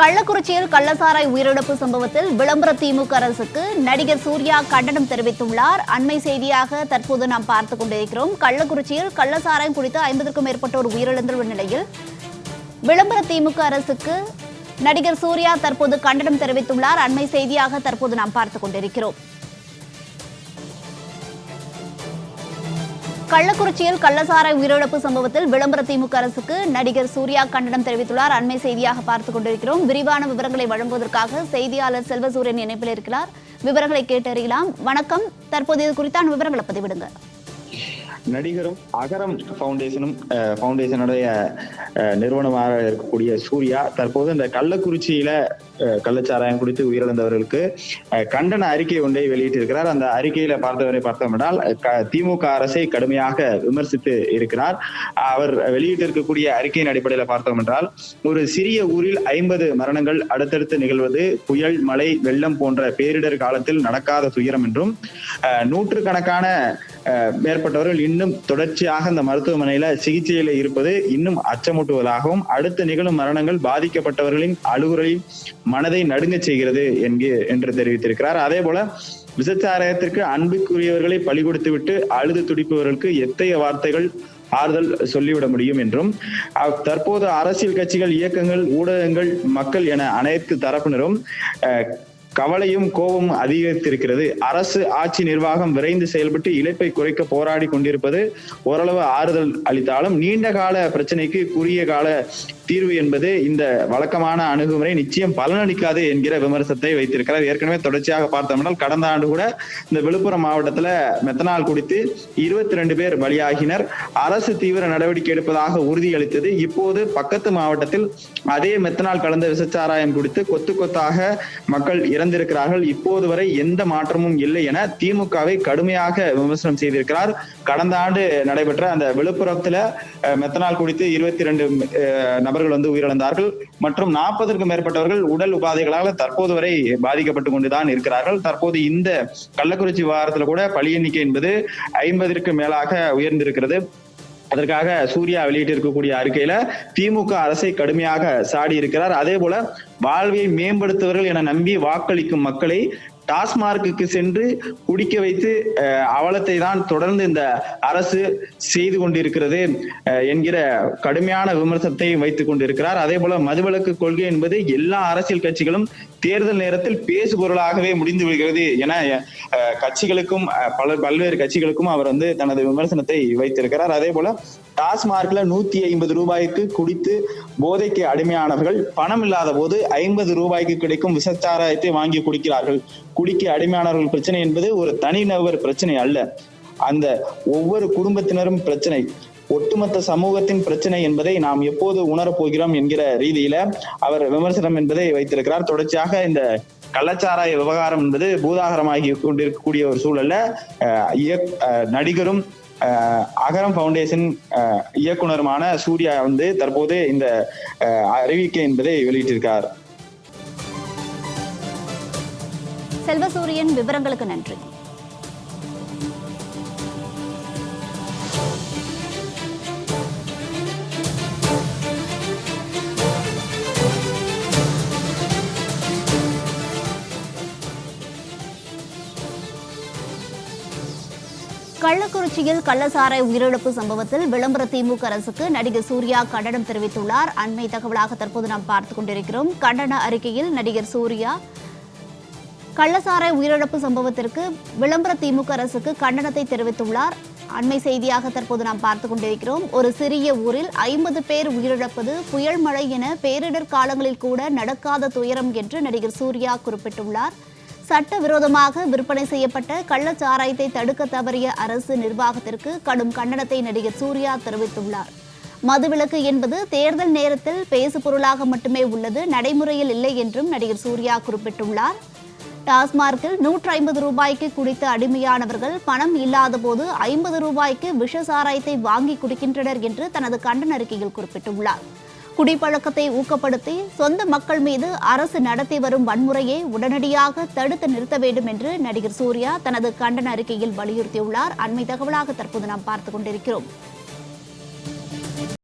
கள்ளக்குறிச்சியில் கள்ளசாராய் உயிரிழப்பு சம்பவத்தில் விளம்பர திமுக அரசுக்கு நடிகர் சூர்யா கண்டனம் தெரிவித்துள்ளார். அண்மை செய்தியாக தற்போது நாம் பார்த்துக் கொண்டிருக்கிறோம். கள்ளக்குறிச்சியில் கள்ளசாராயம் குடித்து 50க்கும் மேற்பட்டோர் உயிரிழந்துள்ள நிலையில் விளம்பர திமுக அரசுக்கு நடிகர் சூர்யா தற்போது கண்டனம் தெரிவித்துள்ளார். அண்மை செய்தியாக தற்போது நாம் பார்த்துக் கொண்டிருக்கிறோம். கள்ளக்குறிச்சியில் கள்ளசாராய் உயிரிழப்பு சம்பவத்தில் விளம்பர திமுக அரசுக்கு நடிகர் சூர்யா கண்டனம் தெரிவித்துள்ளார். அண்மை செய்தியாக பார்த்துக் கொண்டிருக்கிறோம். விரிவான விவரங்களை வழங்குவதற்காக செய்தியாளர் செல்வசூரியன் இணைப்பில் இருக்கிறார். விவரங்களை கேட்டறியலாம். வணக்கம். தற்போது இது குறித்தான விவரங்களை பதிவிடுங்க. நடிகரும் அகரம் ஃபவுண்டேஷனுடைய நிறுவனமாக இருக்கக்கூடிய சூர்யா தற்போது இந்த கள்ளக்குறிச்சியில கள்ளச்சாராயம் குடித்து உயிரிழந்தவர்களுக்கு கண்டன அறிக்கை ஒன்றை வெளியிட்டிருக்கிறார். அந்த அறிக்கையில பார்த்தோம் என்றால் திமுக அரசை கடுமையாக விமர்சித்து இருக்கிறார். அவர் வெளியிட்டிருக்கக்கூடிய அறிக்கையின் அடிப்படையில் பார்த்தோம் என்றால், ஒரு சிறிய ஊரில் 50 மரணங்கள் அடுத்தடுத்து நிகழ்வது புயல், மழை, வெள்ளம் போன்ற பேரிடர் காலத்தில் நடக்காத துயரம் என்றும், நூற்றுக்கணக்கான மேற்பட்டவர்கள் இன்னும் தொடர்ச்சியாக இந்த மருத்துவமனையில சிகிச்சையில இருப்பது இன்னும் அச்சமூட்டுவதாகவும், அடுத்து நிகழும் மரணங்கள் பாதிக்கப்பட்டவர்களின் அழுகுரலில் மனதை நடுங்க செய்கிறது என்று தெரிவித்திருக்கிறார். அதே போல விசச்சாராயத்திற்கு அன்புக்குரியவர்களை பலி கொடுத்து விட்டு அழுது துடிப்பவர்களுக்கு எத்தகைய வார்த்தைகள் ஆறுதல் சொல்லிவிட முடியும் என்றும், தற்போது அரசியல் கட்சிகள், இயக்கங்கள், ஊடகங்கள், மக்கள் என அனைத்து தரப்பினரும் கவலையும் கோபமும் அதிகரித்திருக்கிறது. அரசு ஆட்சி நிர்வாகம் விரைந்து செயல்பட்டு இழப்பை குறைக்க போராடி கொண்டிருப்பது ஓரளவு ஆறுதல் அளித்தாலும், நீண்ட கால பிரச்சனைக்கு குறுகிய கால தீர்வு என்பது இந்த வழக்கமான அணுகுமுறை நிச்சயம் பலனளிக்காது என்கிற விமர்சனத்தை வைத்திருக்கிறார். ஏற்கனவே தொடர்ச்சியாக பார்த்தோம்னால் கடந்த ஆண்டு கூட இந்த விழுப்புரம் மாவட்டத்துல மெத்தனால் குடித்து 22 பேர் பலியாகினர். அரசு தீவிர நடவடிக்கை எடுப்பதாக உறுதியளித்தது. இப்போது பக்கத்து மாவட்டத்தில் அதே மெத்தனால் கலந்த விசச்சாராயம் குடித்து கொத்து கொத்தாக மக்கள் இறந்திருக்கிறார்கள். இப்போது வரை எந்த மாற்றமும் இல்லை என திமுகவை கடுமையாக விமர்சனம் செய்திருக்கிறார். கடந்த ஆண்டு நடைபெற்ற அந்த விழுப்புரத்துல மெத்தனால் குடித்து 22 நபர்கள் உயிரிழந்தார்கள் மற்றும் 40க்கும் மேற்பட்டவர்கள் உடல் உபாதைகளால் தற்போது வரை பாதிக்கப்பட்டு கொண்டுதான் இருக்கிறார்கள். தற்போது இந்த கள்ளக்குறிச்சி விவகாரத்துல கூட பலி எண்ணிக்கை என்பது 50ற்கு மேலாக உயர்ந்திருக்கிறது. அதற்காக சூர்யா வெளியிட்டிருக்கக்கூடிய அறிக்கையில திமுக அரசை கடுமையாக சாடி இருக்கிறார். அதே போல வாழ்வை மேம்படுத்துவர்கள் என நம்பி வாக்களிக்கும் மக்களை டாஸ்மார்க்கு சென்று குடிக்க வைத்து அவலத்தை தான் தொடர்ந்து இந்த அரசு செய்து கொண்டிருக்கிறது என்கிற கடுமையான விமர்சனத்தை வைத்துக் கொண்டிருக்கிறார். அதே போல மதுவிலக்கு கொள்கை என்பது எல்லா அரசியல் கட்சிகளும் தேர்தல் நேரத்தில் பேசு பொருளாகவே முடிந்து விடுகிறது என கட்சிகளுக்கும் பல்வேறு கட்சிகளுக்கும் அவர் தனது விமர்சனத்தை வைத்திருக்கிறார். அதே போல டாஸ்மார்க்ல 150 ரூபாய்க்கு குடித்து போதைக்கு அடிமையானவர்கள் பணம் இல்லாத போது 50 ரூபாய்க்கு கிடைக்கும் விசச்சாராயத்தை வாங்கி குடிக்கிறார்கள். குடிக்க அடிமையானவர்கள் பிரச்சனை என்பது ஒரு தனிநபர் பிரச்சனை அல்ல, அந்த ஒவ்வொரு குடும்பத்தினரும் பிரச்சனை, ஒட்டுமொத்த சமூகத்தின் பிரச்சனை என்பதை நாம் எப்போது உணரப்போகிறோம் என்கிற ரீதியில அவர் விமர்சனம் என்பதை வைத்திருக்கிறார். தொடர்ச்சியாக இந்த கள்ளச்சாராய விவகாரம் என்பது பூதாகரமாகி கொண்டிருக்கக்கூடிய ஒரு சூழல்ல நடிகரும் அகரம் ஃபவுண்டேஷன் இயக்குனருமான சூர்யா தற்போது இந்த அறிவிக்கை என்பதை வெளியிட்டிருக்கார். செல்வசூரியன், விவரங்களுக்கு நன்றி. கள்ளக்குறிச்சியில் கள்ளசாராய் உயிரிழப்பு சம்பவத்தில் விளம்பர திமுக அரசுக்கு நடிகர் சூர்யா கண்டனம் தெரிவித்துள்ளார். அண்மை தகவலாக தற்போது நாம் பார்த்துக் கொண்டிருக்கிறோம். கண்டன அறிக்கையில் நடிகர் சூர்யா கள்ளசாராய் உயிரிழப்பு சம்பவத்திற்கு விளம்பர திமுக அரசுக்கு கண்டனத்தை தெரிவித்துள்ளார். அண்மை செய்தியாக தற்போது நாம் பார்த்துக் கொண்டிருக்கிறோம். ஒரு சிறிய ஊரில் 50 பேர் உயிரிழப்பது புயல், மழை என பேரிடர் காலங்களில் கூட நடக்காத துயரம் என்று நடிகர் சூர்யா குறிப்பிட்டுள்ளார். சட்டவிரோதமாக விற்பனை செய்யப்பட்ட கள்ளச்சாராயத்தை தடுக்க தவறிய அரசு நிர்வாகத்திற்கு கடும் கண்டனத்தை நடிகர் சூர்யா தெரிவித்துள்ளார். மதுவிலக்கு என்பது தேர்தல் நேரத்தில் பேசு பொருளாக மட்டுமே உள்ளது, நடைமுறையில் இல்லை என்றும் நடிகர் சூர்யா குறிப்பிட்டுள்ளார். டாஸ்மார்க்கில் 150 ரூபாய்க்கு குடித்த அடிமையானவர்கள் பணம் இல்லாத போது 50 ரூபாய்க்கு விஷ சாராயத்தை வாங்கி குடிக்கின்றனர் என்று தனது கண்டன அறிக்கையில் குறிப்பிட்டுள்ளார். குடிப்பழக்கத்தை ஊக்கப்படுத்தி சொந்த மக்கள் மீது அரசு நடத்தி வரும் வன்முறையை உடனடியாக தடுத்து நிறுத்த வேண்டும் என்று நடிகர் சூர்யா தனது கண்டன அறிக்கையில் வலியுறுத்தியுள்ளார். அண்மை தகவலாக தற்போது நாம் பார்த்துக் கொண்டிருக்கிறோம்.